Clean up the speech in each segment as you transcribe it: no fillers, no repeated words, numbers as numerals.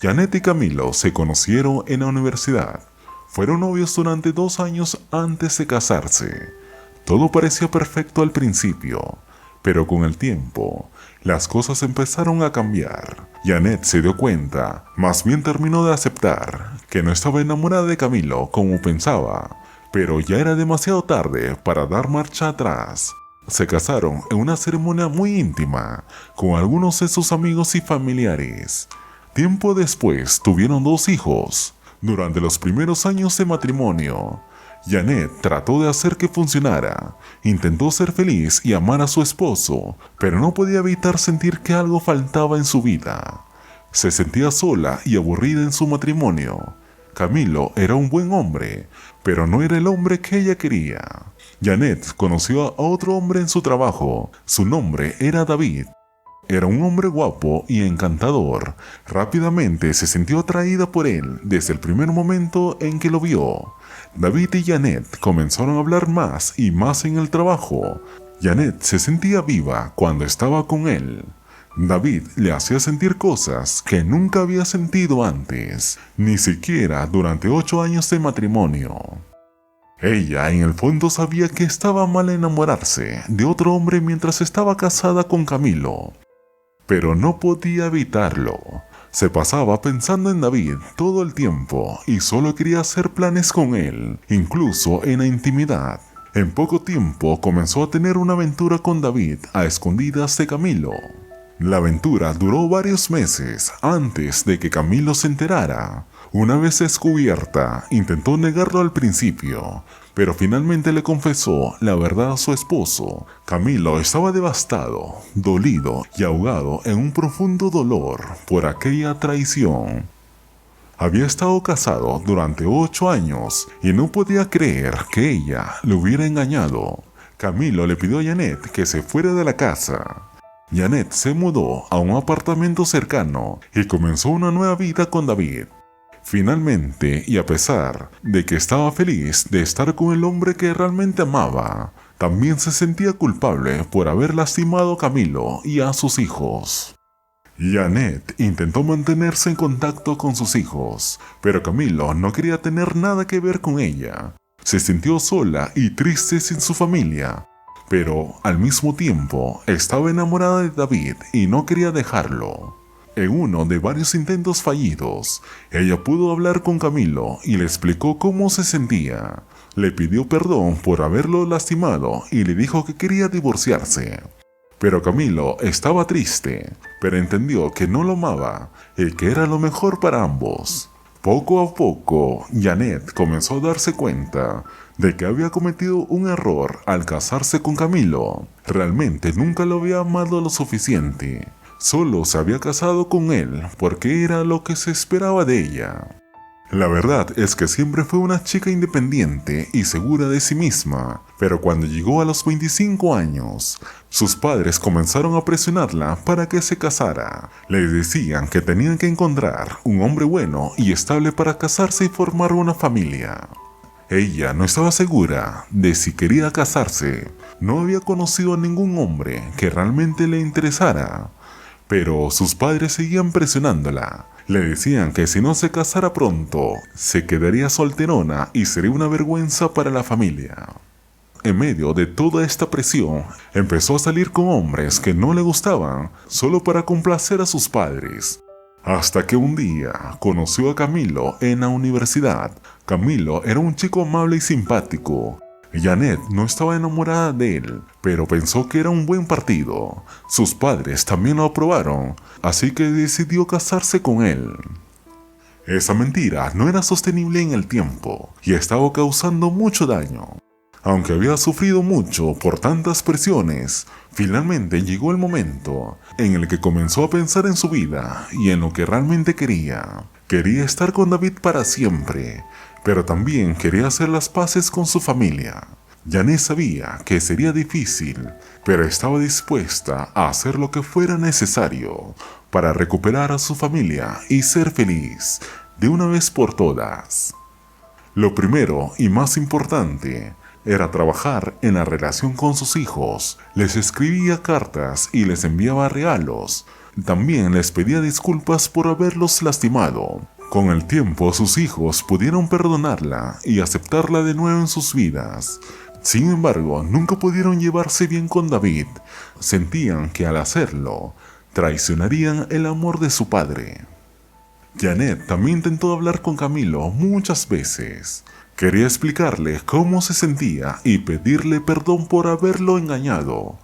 Janet y Camilo se conocieron en la universidad. Fueron novios durante 2 años antes de casarse. Todo parecía perfecto al principio, pero con el tiempo, las cosas empezaron a cambiar. Janet se dio cuenta, más bien terminó de aceptar, que no estaba enamorada de Camilo como pensaba, pero ya era demasiado tarde para dar marcha atrás. Se casaron en una ceremonia muy íntima, con algunos de sus amigos y familiares. Tiempo después tuvieron 2 hijos. Durante los primeros años de matrimonio, Janet trató de hacer que funcionara. Intentó ser feliz y amar a su esposo, pero no podía evitar sentir que algo faltaba en su vida. Se sentía sola y aburrida en su matrimonio. Camilo era un buen hombre, pero no era el hombre que ella quería. Janet conoció a otro hombre en su trabajo. Su nombre era David. Era un hombre guapo y encantador. Rápidamente se sintió atraída por él desde el primer momento en que lo vio. David y Janet comenzaron a hablar más y más en el trabajo. Janet se sentía viva cuando estaba con él. David le hacía sentir cosas que nunca había sentido antes, ni siquiera durante 8 años de matrimonio. Ella en el fondo sabía que estaba mal enamorarse de otro hombre mientras estaba casada con Camilo, pero no podía evitarlo. Se pasaba pensando en David todo el tiempo y solo quería hacer planes con él, incluso en la intimidad. En poco tiempo comenzó a tener una aventura con David a escondidas de Camilo. La aventura duró varios meses antes de que Camilo se enterara. Una vez descubierta, intentó negarlo al principio, pero finalmente le confesó la verdad a su esposo. Camilo estaba devastado, dolido y ahogado en un profundo dolor por aquella traición. Había estado casado durante 8 años y no podía creer que ella le hubiera engañado. Camilo le pidió a Janet que se fuera de la casa. Janet se mudó a un apartamento cercano y comenzó una nueva vida con David. Finalmente, y a pesar de que estaba feliz de estar con el hombre que realmente amaba, también se sentía culpable por haber lastimado a Camilo y a sus hijos. Janet intentó mantenerse en contacto con sus hijos, pero Camilo no quería tener nada que ver con ella. Se sintió sola y triste sin su familia, pero al mismo tiempo estaba enamorada de David y no quería dejarlo. En uno de varios intentos fallidos, ella pudo hablar con Camilo y le explicó cómo se sentía. Le pidió perdón por haberlo lastimado y le dijo que quería divorciarse. Pero Camilo estaba triste, pero entendió que no lo amaba y que era lo mejor para ambos. Poco a poco, Janet comenzó a darse cuenta de que había cometido un error al casarse con Camilo. Realmente nunca lo había amado lo suficiente. Solo se había casado con él porque era lo que se esperaba de ella. La verdad es que siempre fue una chica independiente y segura de sí misma, pero cuando llegó a los 25 años, sus padres comenzaron a presionarla para que se casara. Le decían que tenían que encontrar un hombre bueno y estable para casarse y formar una familia. Ella no estaba segura de si quería casarse. No había conocido a ningún hombre que realmente le interesara. Pero sus padres seguían presionándola. Le decían que si no se casara pronto, se quedaría solterona y sería una vergüenza para la familia. En medio de toda esta presión, empezó a salir con hombres que no le gustaban, solo para complacer a sus padres. Hasta que un día conoció a Camilo en la universidad. Camilo era un chico amable y simpático. Janet no estaba enamorada de él, pero pensó que era un buen partido. Sus padres también lo aprobaron, así que decidió casarse con él. Esa mentira no era sostenible en el tiempo y estaba causando mucho daño. Aunque había sufrido mucho por tantas presiones, finalmente llegó el momento en el que comenzó a pensar en su vida y en lo que realmente quería. Quería estar con David para siempre, pero también quería hacer las paces con su familia. Janet sabía que sería difícil, pero estaba dispuesta a hacer lo que fuera necesario para recuperar a su familia y ser feliz de una vez por todas. Lo primero y más importante era trabajar en la relación con sus hijos. Les escribía cartas y les enviaba regalos. También les pedía disculpas por haberlos lastimado. Con el tiempo sus hijos pudieron perdonarla y aceptarla de nuevo en sus vidas. Sin embargo, nunca pudieron llevarse bien con David. Sentían que al hacerlo, traicionarían el amor de su padre. Janet también intentó hablar con Camilo muchas veces. Quería explicarle cómo se sentía y pedirle perdón por haberlo engañado.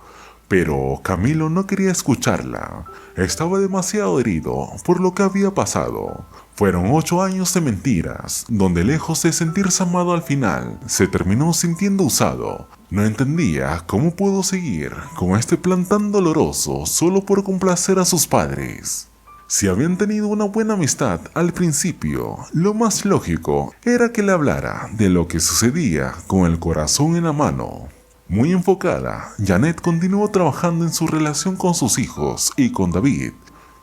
Pero Camilo no quería escucharla. Estaba demasiado herido por lo que había pasado. Fueron 8 años de mentiras, donde lejos de sentirse amado al final, se terminó sintiendo usado. No entendía cómo pudo seguir con este plan tan doloroso solo por complacer a sus padres. Si habían tenido una buena amistad al principio, lo más lógico era que le hablara de lo que sucedía con el corazón en la mano. Muy enfocada, Janet continuó trabajando en su relación con sus hijos y con David,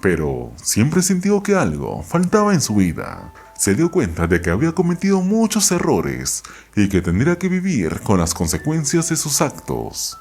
pero siempre sintió que algo faltaba en su vida. Se dio cuenta de que había cometido muchos errores y que tendría que vivir con las consecuencias de sus actos.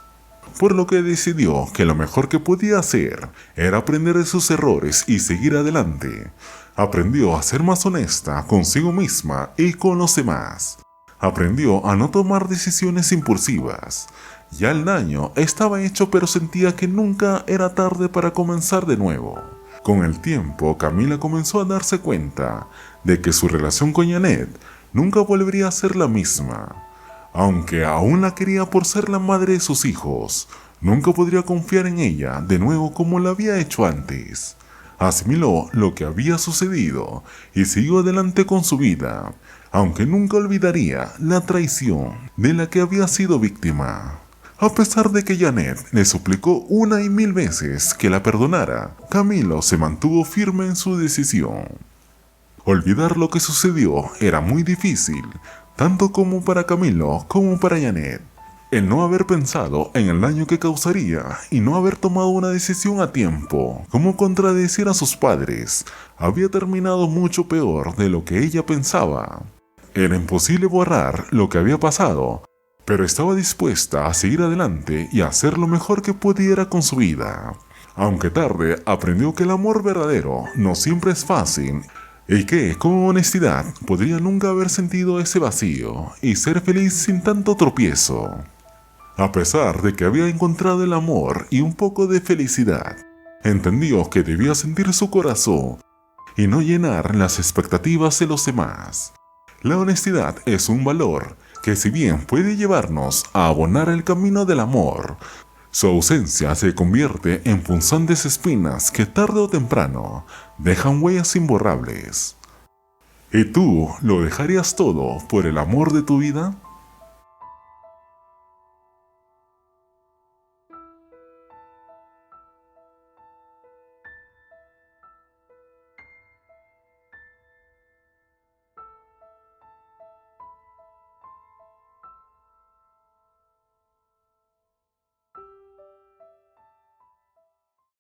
Por lo que decidió que lo mejor que podía hacer era aprender de sus errores y seguir adelante. Aprendió a ser más honesta consigo misma y con los demás. Aprendió a no tomar decisiones impulsivas. Ya el daño estaba hecho, pero sentía que nunca era tarde para comenzar de nuevo. Con el tiempo, Camila comenzó a darse cuenta de que su relación con Janet nunca volvería a ser la misma. Aunque aún la quería por ser la madre de sus hijos, nunca podría confiar en ella de nuevo como lo había hecho antes. Asimiló lo que había sucedido y siguió adelante con su vida, aunque nunca olvidaría la traición de la que había sido víctima. A pesar de que Janet le suplicó 1 y 1000 veces que la perdonara, Camilo se mantuvo firme en su decisión. Olvidar lo que sucedió era muy difícil, tanto como para Camilo como para Janet. El no haber pensado en el daño que causaría y no haber tomado una decisión a tiempo, como contradecir a sus padres, había terminado mucho peor de lo que ella pensaba. Era imposible borrar lo que había pasado, pero estaba dispuesta a seguir adelante y a hacer lo mejor que pudiera con su vida. Aunque tarde, aprendió que el amor verdadero no siempre es fácil y que, con honestidad, podría nunca haber sentido ese vacío y ser feliz sin tanto tropiezo. A pesar de que había encontrado el amor y un poco de felicidad, entendió que debía sentir su corazón y no llenar las expectativas de los demás. La honestidad es un valor que, si bien puede llevarnos a abonar el camino del amor, su ausencia se convierte en punzantes espinas que tarde o temprano dejan huellas imborrables. ¿Y tú lo dejarías todo por el amor de tu vida?